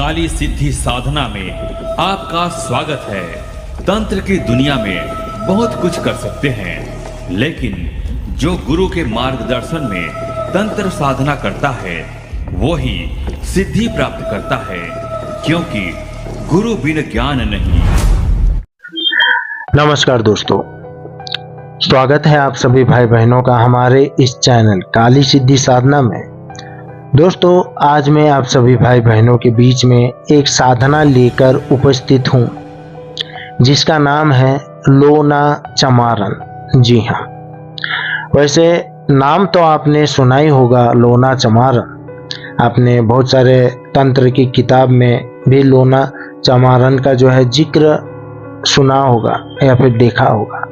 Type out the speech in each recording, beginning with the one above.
काली सिद्धि साधना में आपका स्वागत है। तंत्र की दुनिया में बहुत कुछ कर सकते हैं, लेकिन जो गुरु के मार्गदर्शन में तंत्र साधना करता है वो ही सिद्धि प्राप्त करता है, क्योंकि गुरु बिन ज्ञान नहीं। नमस्कार दोस्तों, स्वागत है आप सभी भाई बहनों का हमारे इस चैनल काली सिद्धि साधना में। दोस्तों, आज मैं आप सभी भाई बहनों के बीच में एक साधना लेकर उपस्थित हूँ, जिसका नाम है लोना चमारन। जी हाँ, वैसे नाम तो आपने सुना ही होगा, लोना चमारन। आपने बहुत सारे तंत्र की किताब में भी लोना चमारन का जो है जिक्र सुना होगा या फिर देखा होगा,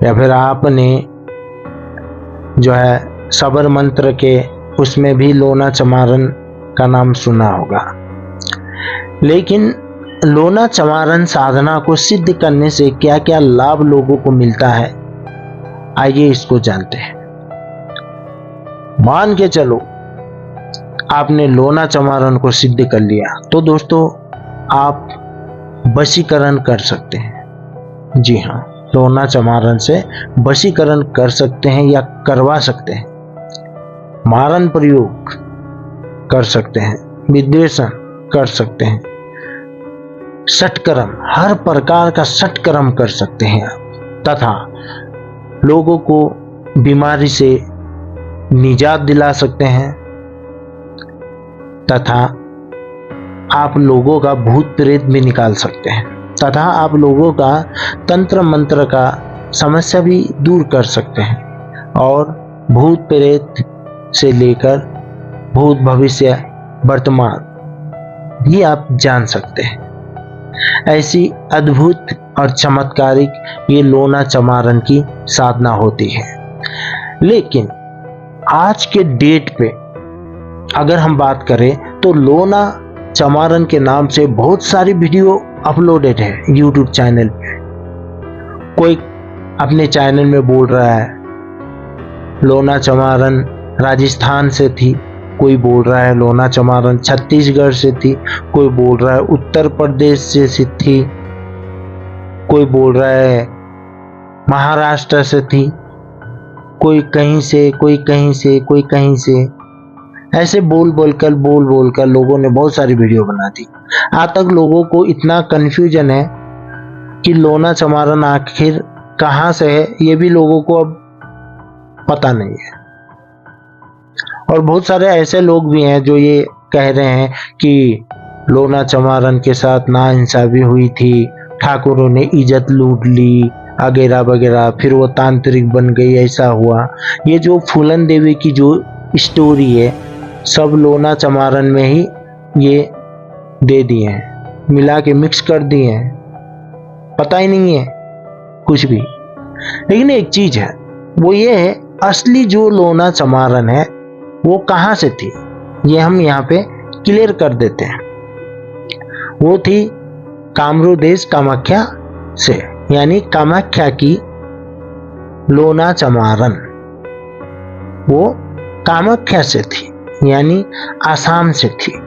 या फिर आपने जो है सबर मंत्र के उसमें भी लोना चमारन का नाम सुना होगा। लेकिन लोना चमारन साधना को सिद्ध करने से क्या क्या लाभ लोगों को मिलता है, आइए इसको जानते हैं। मान के चलो आपने लोना चमारन को सिद्ध कर लिया, तो दोस्तों आप वशीकरण कर सकते हैं। जी हाँ, लोना चमारन से वशीकरण कर सकते हैं या करवा सकते हैं, मारन प्रयोग कर सकते हैं, विद्वेषण कर सकते हैं, षटकर्म, हर प्रकार का षटकर्म कर सकते हैं, तथा लोगों को बीमारी से निजात दिला सकते हैं, तथा आप लोगों का भूत प्रेत भी निकाल सकते हैं, तथा आप लोगों का तंत्र मंत्र का समस्या भी दूर कर सकते हैं, और भूत प्रेत से लेकर भूत भविष्य वर्तमान भी आप जान सकते हैं। ऐसी अद्भुत और चमत्कारिक ये लोना चमारन की साधना होती है। लेकिन आज के डेट पे अगर हम बात करें तो लोना चमारन के नाम से बहुत सारी वीडियो अपलोडेड है YouTube चैनल पे। कोई अपने चैनल में बोल रहा है लोना चमारन राजस्थान से थी, कोई बोल रहा है लोना चमारन छत्तीसगढ़ से थी, कोई बोल रहा है उत्तर प्रदेश से थी, कोई बोल रहा है महाराष्ट्र से थी, कोई कहीं से, कोई कहीं से, कोई कहीं से। ऐसे बोल बोलकर लोगों ने बहुत सारी वीडियो बना दी। आज तक लोगों को इतना कंफ्यूजन है कि लोना चमारन आखिर कहाँ से है, ये भी लोगों को अब पता नहीं है। और बहुत सारे ऐसे लोग भी हैं जो ये कह रहे हैं कि लोना चमारन के साथ नाइंसाफी हुई थी, ठाकुरों ने इज्जत लूट ली वगैरह वगैरह, फिर वो तांत्रिक बन गई, ऐसा हुआ। ये जो फूलन देवी की जो स्टोरी है, सब लोना चमारन में ही ये दे दिए हैं, मिला के मिक्स कर दिए हैं, पता ही नहीं है कुछ भी। लेकिन एक चीज है, वो ये है असली जो लोना चमारन है वो कहां से थी, ये हम यहाँ पे क्लियर कर देते हैं। वो थी कामरू देश कामाख्या से, यानी कामाख्या की लोना चमारन वो कामाख्या से थी, यानी आसाम से थी।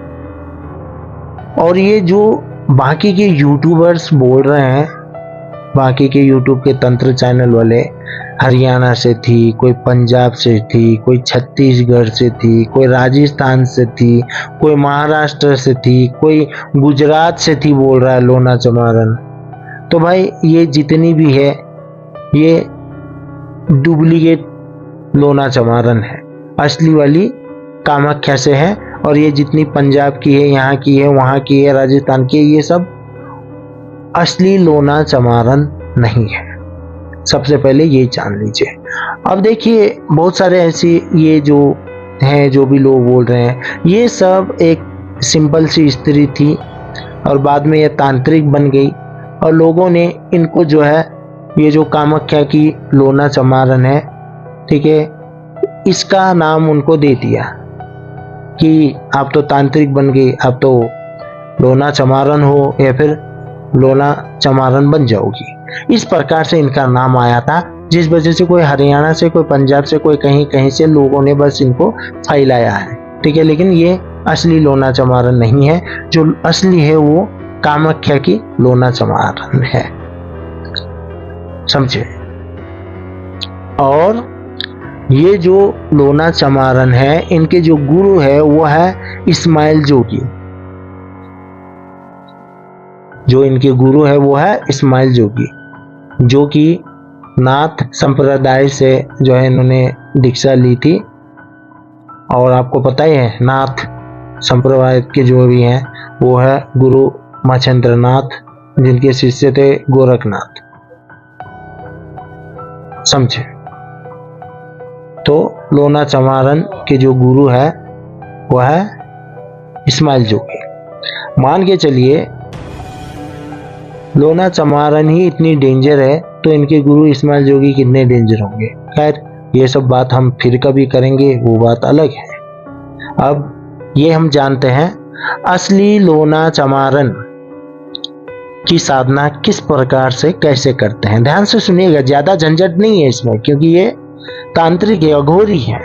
और ये जो बाकी के यूट्यूबर्स बोल रहे हैं, बाकी के यूट्यूब के तंत्र चैनल वाले, हरियाणा से थी, कोई पंजाब से थी, कोई छत्तीसगढ़ से थी, कोई राजस्थान से थी, कोई महाराष्ट्र से थी, कोई गुजरात से थी, बोल रहा है लोना चमारन। तो भाई ये जितनी भी है ये डुप्लीकेट लोना चमारन है, असली वाली कामाख्या से है। और ये जितनी पंजाब की है, यहाँ की है, वहाँ की है, राजस्थान की है, ये सब असली लोना चमारन नहीं है। सबसे पहले ये जान लीजिए। अब देखिए, बहुत सारे ऐसी ये जो हैं, जो भी लोग बोल रहे हैं, ये सब एक सिंपल सी स्त्री थी और बाद में ये तांत्रिक बन गई, और लोगों ने इनको जो है ये जो कामाख्या की लोना चमारन है, ठीक है, इसका नाम उनको दे दिया कि आप तो तांत्रिक बन गई, आप तो लोना चमारन हो, या फिर लोना चमारन बन जाओगी। इस प्रकार से इनका नाम आया था, जिस वजह से कोई हरियाणा से, कोई पंजाब से, कोई कहीं कहीं से लोगों ने बस इनको फैलाया है, ठीक है। लेकिन ये असली लोना चमारन नहीं है। जो असली है वो कामाख्या की लोना चमारन है, समझे। और ये जो लोना चमारन है, इनके जो गुरु है वो है इस्माइल जोगी। जो इनके गुरु है वो है इस्माइल जोगी, जो कि नाथ संप्रदाय से जो है इन्होंने दीक्षा ली थी। और आपको पता ही है नाथ संप्रदाय के जो भी हैं वो है गुरु मच्छेंद्र नाथ, जिनके शिष्य थे गोरखनाथ, समझे। तो लोना चमारन के जो गुरु है वो है इस्माइल जोगी। मान के चलिए लोना चमारन ही इतनी डेंजर है तो इनके गुरु इस्माइल जोगी कितने डेंजर होंगे। खैर ये सब बात हम फिर कभी करेंगे, वो बात अलग है। अब ये हम जानते हैं असली लोना चमारन की साधना किस प्रकार से कैसे करते हैं। ध्यान से सुनिएगा, ज्यादा झंझट नहीं है इसमें, क्योंकि ये तांत्रिक है, अघोरी है,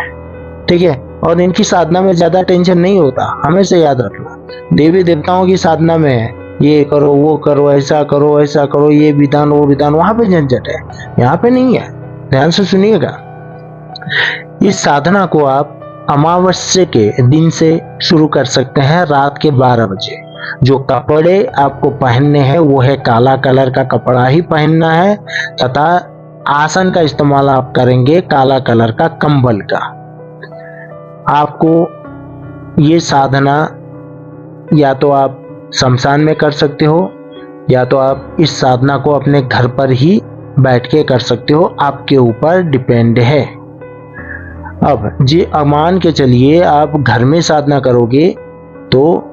ठीक है। और इनकी साधना में ज्यादा टेंशन नहीं होता, हमेशा याद रखना। देवी देवताओं की साधना में ये करो वो करो, ऐसा करो ऐसा करो, ये विधान वो विधान, वहां पे झंझट है, यहाँ पे नहीं है। ध्यान से सुनिएगा। इस साधना को आप अमावस्या के दिन से शुरू कर सकते हैं, रात के 12 बजे। जो कपड़े आपको पहनने हैं वो है काला कलर का कपड़ा ही पहनना है, तथा आसन का इस्तेमाल आप करेंगे काला कलर का कंबल का। आपको ये साधना या तो आप शमशान में कर सकते हो, या तो आप इस साधना को अपने घर पर ही बैठ के कर सकते हो, आपके ऊपर डिपेंड है। अब जी मान के चलिए आप घर में साधना करोगे तो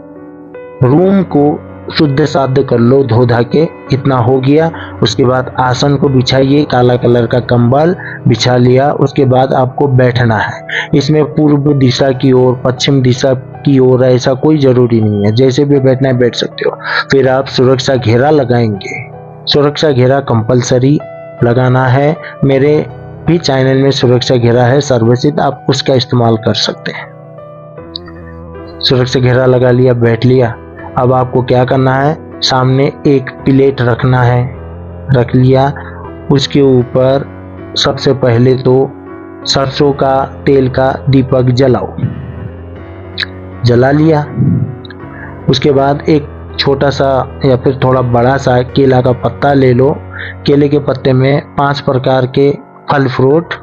रूम को शुद्ध साध्य कर लो, धो धा के, इतना हो गया। उसके बाद आसन को बिछाइए, काला कलर का कंबल बिछा लिया। उसके बाद आपको बैठना है। इसमें पूर्व दिशा की ओर, पश्चिम दिशा की ओर ऐसा कोई जरूरी नहीं है, जैसे भी बैठना है बैठ सकते हो। फिर आप सुरक्षा घेरा लगाएंगे। सुरक्षा घेरा कंपलसरी लगाना है। मेरे भी चैनल में सुरक्षा घेरा है सर्वसिद्ध, आप उसका इस्तेमाल कर सकते हैं। सुरक्षा घेरा लगा लिया, बैठ लिया। अब आपको क्या करना है, सामने एक प्लेट रखना है, रख लिया। उसके ऊपर सबसे पहले तो सरसों का तेल का दीपक जलाओ, जला लिया। उसके बाद एक छोटा सा या फिर थोड़ा बड़ा सा केला का पत्ता ले लो। केले के पत्ते में 5 प्रकार के फल फ्रूट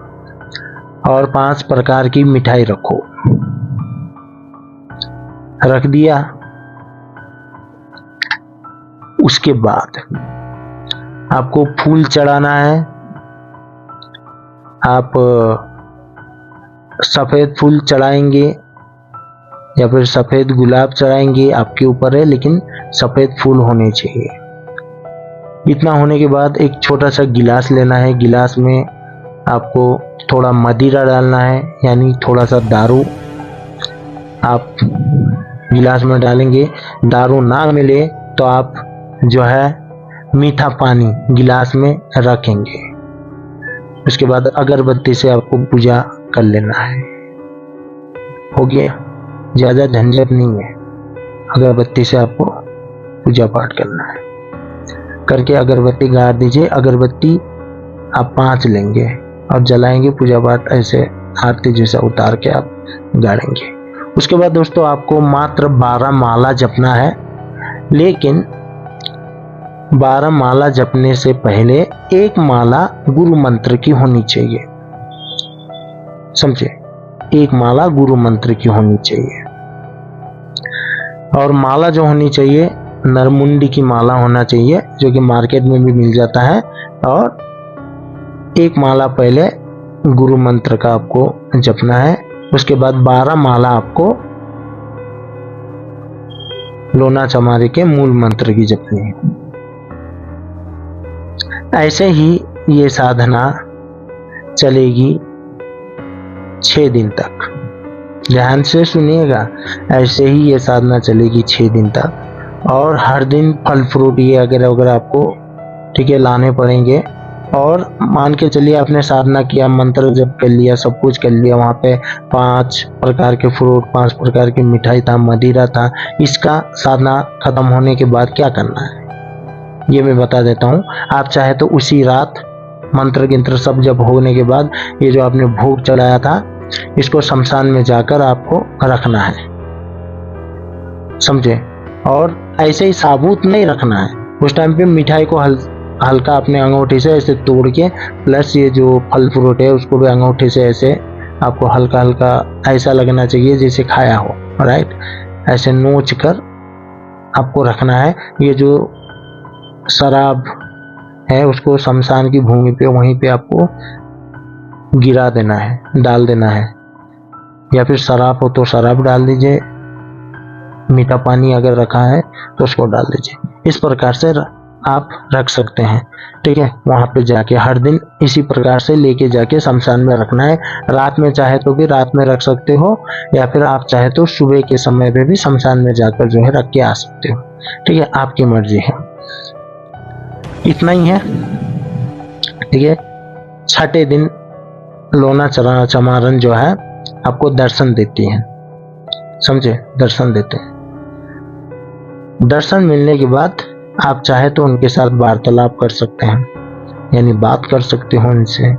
और 5 प्रकार की मिठाई रखो, रख दिया। उसके बाद आपको फूल चढ़ाना है। आप सफेद फूल चढ़ाएंगे या फिर सफेद गुलाब चढ़ाएंगे, आपके ऊपर है, लेकिन सफेद फूल होने चाहिए। इतना होने के बाद एक छोटा सा गिलास लेना है। गिलास में आपको थोड़ा मदिरा डालना है, यानी थोड़ा सा दारू आप गिलास में डालेंगे। दारू ना मिले तो आप जो है मीठा पानी गिलास में रखेंगे। उसके बाद अगरबत्ती से आपको पूजा कर लेना है। हो गया, ज्यादा झंझट नहीं है। अगरबत्ती से आपको पूजा पाठ करना है। करके अगरबत्ती गाड़ दीजिए। अगरबत्ती आप 5 लेंगे और जलाएंगे। पूजा पाठ ऐसे आरती जैसा उतार के आप गाड़ेंगे। उसके बाद दोस्तों आपको मात्र 12 माला जपना है, लेकिन 12 माला जपने से पहले एक माला गुरु मंत्र की होनी चाहिए, समझे। एक माला गुरु मंत्र की होनी चाहिए। और माला जो होनी चाहिए नरमुंडी की माला होना चाहिए, जो कि मार्केट में भी मिल जाता है। और एक माला पहले गुरु मंत्र का आपको जपना है। उसके बाद 12 माला आपको लोना चमारी के मूल मंत्र की जपनी है। ऐसे ही ये साधना चलेगी 6 दिन तक। ध्यान से सुनिएगा, ऐसे ही ये साधना चलेगी 6 दिन तक। और हर दिन फल फ्रूट ये अगर आपको ठीक है लाने पड़ेंगे। और मान के चलिए आपने साधना किया, मंत्र जप कर लिया, सब कुछ कर लिया, वहाँ पे 5 प्रकार के फ्रूट, 5 प्रकार की मिठाई था, मदिरा था। इसका साधना खत्म होने के बाद क्या करना है ये मैं बता देता हूँ। आप चाहे तो उसी रात मंत्र गिंत्र सब जब होने के बाद ये जो आपने भोग चढ़ाया था इसको शमशान में जाकर आपको रखना है, समझे। और ऐसे ही साबुत नहीं रखना है, उस टाइम पे मिठाई को हल्का अपने अंगूठे से ऐसे तोड़ के, प्लस ये जो फल फ्रूट है उसको भी अंगूठे से ऐसे आपको हल्का हल्का ऐसा लगना चाहिए जैसे खाया हो, राइट। ऐसे नोच कर आपको रखना है। ये जो शराब है उसको शमशान की भूमि पे वहीं पे आपको गिरा देना है, डाल देना है। या फिर शराब हो तो शराब डाल दीजिए, मीठा पानी अगर रखा है तो उसको डाल दीजिए। इस प्रकार से आप रख सकते हैं, ठीक है। वहां पे जाके हर दिन इसी प्रकार से लेके जाके शमशान में रखना है। रात में चाहे तो भी रात में रख सकते हो, या फिर आप चाहे तो सुबह के समय पे भी शमशान में जाकर जो है रख के आ सकते हो, ठीक है, आपकी मर्जी है। इतना ही है, ठीक है। छठे दिन लोना चमारन जो है आपको दर्शन देती है, समझे, दर्शन देते हैं। दर्शन मिलने के बाद आप चाहे तो उनके साथ वार्तालाप कर सकते हैं, यानी बात कर सकते हो उनसे,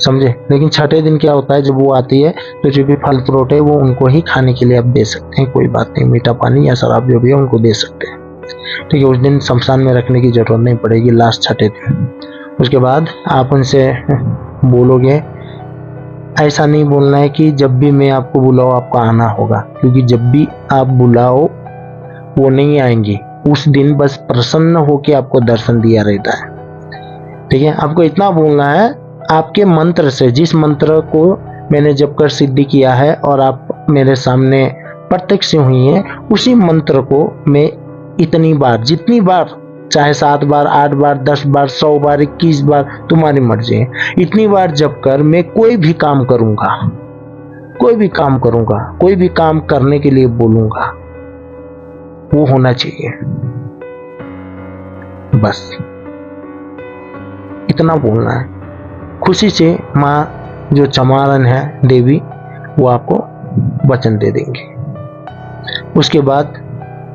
समझे। लेकिन छठे दिन क्या होता है, जब वो आती है तो जो भी फल फ्रूट है वो उनको ही खाने के लिए आप दे सकते हैं, कोई बात नहीं। मीठा पानी या शराब जो भी है उनको दे सकते हैं, ठीक है। उस दिन शमशान में रखने की जरूरत नहीं पड़ेगी, लास्ट छठे दिन। उसके बाद आप उनसे बोलोगे, ऐसा नहीं बोलना है कि जब भी मैं आपको बुलाओ आपको आना होगा, क्योंकि जब भी आप बुलाओ वो नहीं आएंगी। उस दिन बस प्रसन्न होकर आपको दर्शन दिया रहता है, ठीक है। आपको इतना बोलना है, आपके मंत्र से, जिस मंत्र को मैंने जब कर सिद्धि किया है और आप मेरे सामने प्रत्यक्ष हुई हैं, उसी मंत्र को मैं इतनी बार, जितनी बार चाहे 7 बार, 8 बार, 10 बार, 100 बार, 21 बार, तुम्हारी मर्जी है, इतनी बार जप कर मैं कोई भी काम करूंगा, कोई भी काम करूंगा, कोई भी काम करने के लिए बोलूंगा, वो होना चाहिए। बस इतना बोलना है। खुशी से माँ जो चमारन है देवी, वो आपको वचन दे देंगे। उसके बाद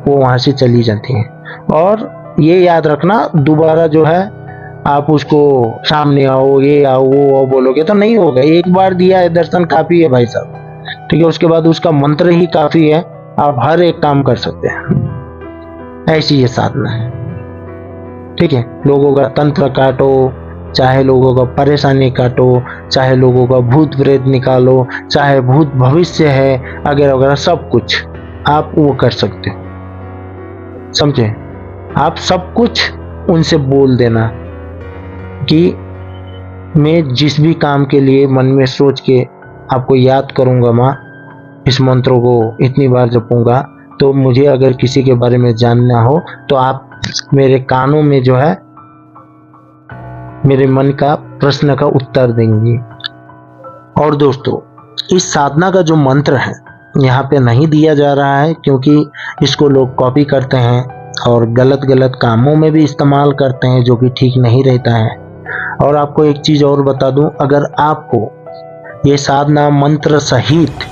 वो वहां से चली जाती हैं। और ये याद रखना, दोबारा जो है आप उसको सामने आओ, ये आओ, वो आओ बोलोगे तो नहीं होगा। एक बार दिया है दर्शन काफी है भाई साहब, ठीक है। उसके बाद उसका मंत्र ही काफी है, आप हर एक काम कर सकते हैं। ऐसी ये साधना है, ठीक है। लोगों का तंत्र काटो, चाहे लोगों का परेशानी काटो, चाहे लोगों का भूत प्रेत निकालो, चाहे भूत भविष्य है वगैरह वगैरह, सब कुछ आप वो कर सकते हो, समझे। आप सब कुछ उनसे बोल देना कि मैं जिस भी काम के लिए मन में सोच के आपको याद करूंगा माँ, इस मंत्रों को इतनी बार जपूंगा, तो मुझे अगर किसी के बारे में जानना हो तो आप मेरे कानों में जो है मेरे मन का प्रश्न का उत्तर देंगी। और दोस्तों, इस साधना का जो मंत्र है यहाँ पे नहीं दिया जा रहा है, क्योंकि इसको लोग कॉपी करते हैं और गलत गलत कामों में भी इस्तेमाल करते हैं, जो कि ठीक नहीं रहता है। और आपको एक चीज और बता दूं, अगर आपको ये साधना मंत्र सहित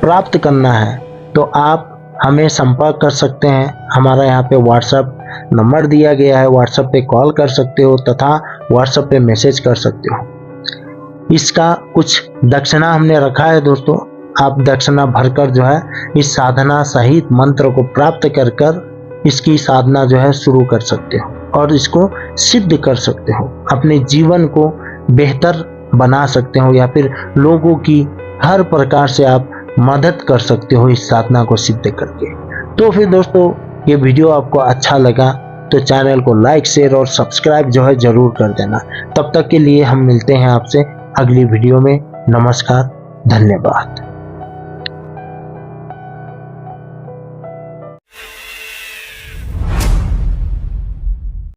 प्राप्त करना है तो आप हमें संपर्क कर सकते हैं। हमारा यहाँ पे व्हाट्सएप नंबर दिया गया है, व्हाट्सएप पे कॉल कर सकते हो तथा व्हाट्सएप पे मैसेज कर सकते हो। इसका कुछ दक्षिणा हमने रखा है दोस्तों, आप दक्षिणा भरकर जो है इस साधना सहित मंत्र को प्राप्त कर इसकी साधना जो है शुरू कर सकते हो और इसको सिद्ध कर सकते हो, अपने जीवन को बेहतर बना सकते हो, या फिर लोगों की हर प्रकार से आप मदद कर सकते हो इस साधना को सिद्ध करके। तो फिर दोस्तों, ये वीडियो आपको अच्छा लगा तो चैनल को लाइक, शेयर और सब्सक्राइब जो है जरूर कर देना। तब तक के लिए हम मिलते हैं आपसे अगली वीडियो में। नमस्कार, धन्यवाद।